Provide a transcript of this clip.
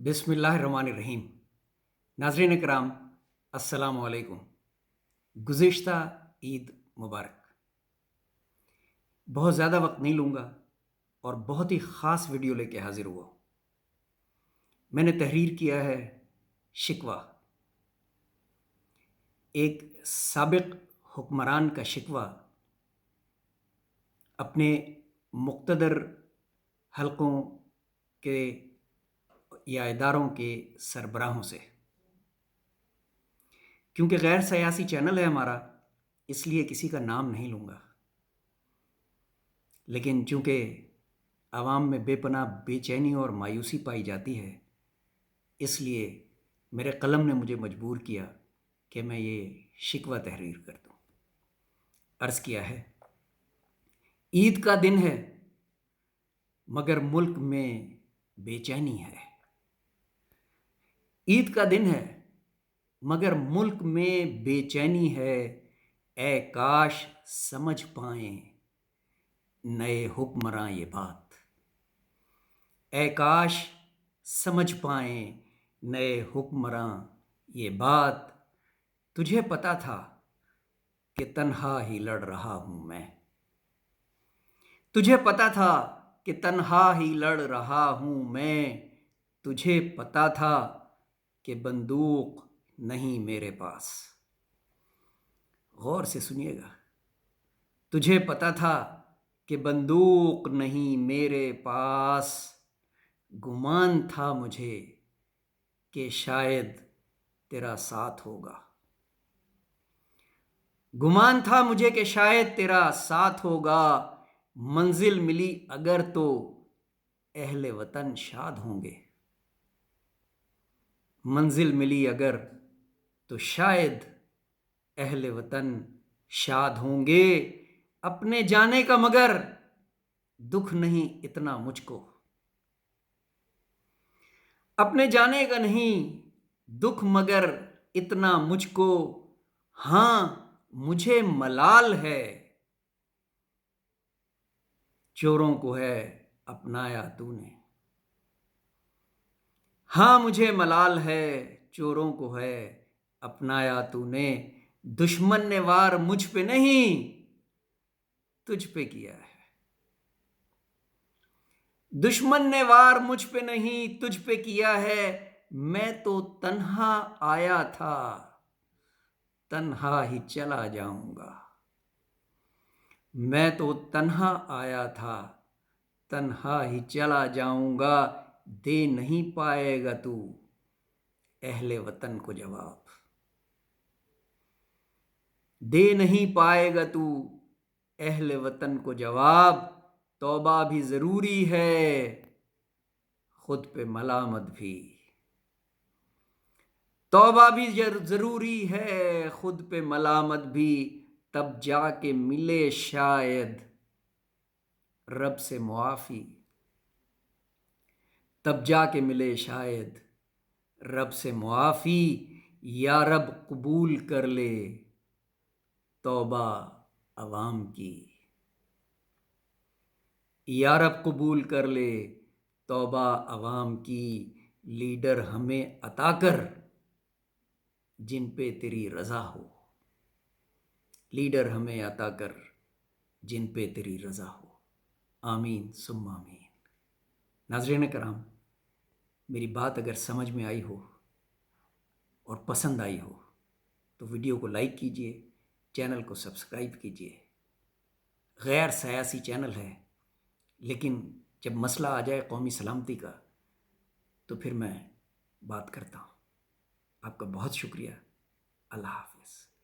بسم اللہ الرحمن الرحیم۔ ناظرین کرام، السلام علیکم۔ گزشتہ عید مبارک۔ بہت زیادہ وقت نہیں لوں گا اور بہت ہی خاص ویڈیو لے کے حاضر ہوا۔ میں نے تحریر کیا ہے شکوہ، ایک سابق حکمران کا شکوہ اپنے مقتدر حلقوں کے یا اداروں کے سربراہوں سے۔ کیونکہ غیر سیاسی چینل ہے ہمارا، اس لیے کسی کا نام نہیں لوں گا، لیکن چونکہ عوام میں بے پناہ بے چینی اور مایوسی پائی جاتی ہے، اس لیے میرے قلم نے مجھے مجبور کیا کہ میں یہ شکوہ تحریر کر دوں۔ عرض کیا ہے، عید کا دن ہے مگر ملک میں بے چینی ہے۔ عید کا دن ہے مگر ملک میں بے چینی ہے، اے کاش سمجھ پائیں نئے حکمراں یہ بات۔ اے کاش سمجھ پائیں نئے حکمراں یہ بات۔ تجھے پتا تھا کہ تنہا ہی لڑ رہا ہوں میں۔ تجھے پتا تھا کہ تنہا ہی لڑ رہا ہوں میں۔ تجھے پتا تھا کہ بندوق نہیں میرے پاس۔ غور سے سنیے گا۔ تجھے پتا تھا کہ بندوق نہیں میرے پاس، گمان تھا مجھے کہ شاید تیرا ساتھ ہوگا۔ گمان تھا مجھے کہ شاید تیرا ساتھ ہوگا، منزل ملی اگر تو اہل وطن شاد ہوں گے۔ منزل ملی اگر تو شاید اہل وطن شاد ہوں گے۔ اپنے جانے کا مگر دکھ نہیں اتنا مجھ کو۔ اپنے جانے کا نہیں دکھ مگر اتنا مجھ کو، ہاں مجھے ملال ہے چوروں کو ہے اپنایا تو نے۔ ہاں مجھے ملال ہے چوروں کو ہے اپنایا تو نے۔ دشمن نے وار مجھ پہ نہیں تجھ پہ کیا ہے۔ دشمن نے وار مجھ پہ نہیں تجھ پہ کیا ہے، میں تو تنہا آیا تھا تنہا ہی چلا جاؤں گا۔ میں تو تنہا آیا تھا تنہا ہی چلا جاؤں گا، دے نہیں پائے گا تو اہل وطن کو جواب۔ دے نہیں پائے گا تو اہل وطن کو جواب، توبہ بھی ضروری ہے خود پہ ملامت بھی۔ توبہ بھی ضروری ہے خود پہ ملامت بھی، تب جا کے ملے شاید رب سے معافی۔ تب جا کے ملے شاید رب سے معافی، یا رب قبول کر لے توبہ عوام کی۔ یا رب قبول کر لے توبہ عوام کی، لیڈر ہمیں عطا کر جن پہ تیری رضا ہو۔ لیڈر ہمیں عطا کر جن پہ تیری رضا ہو، آمین ثم آمین۔ ناظرین کرام، میری بات اگر سمجھ میں آئی ہو اور پسند آئی ہو تو ویڈیو کو لائک کیجئے، چینل کو سبسکرائب کیجئے۔ غیر سیاسی چینل ہے، لیکن جب مسئلہ آ جائے قومی سلامتی کا تو پھر میں بات کرتا ہوں۔ آپ کا بہت شکریہ۔ اللہ حافظ۔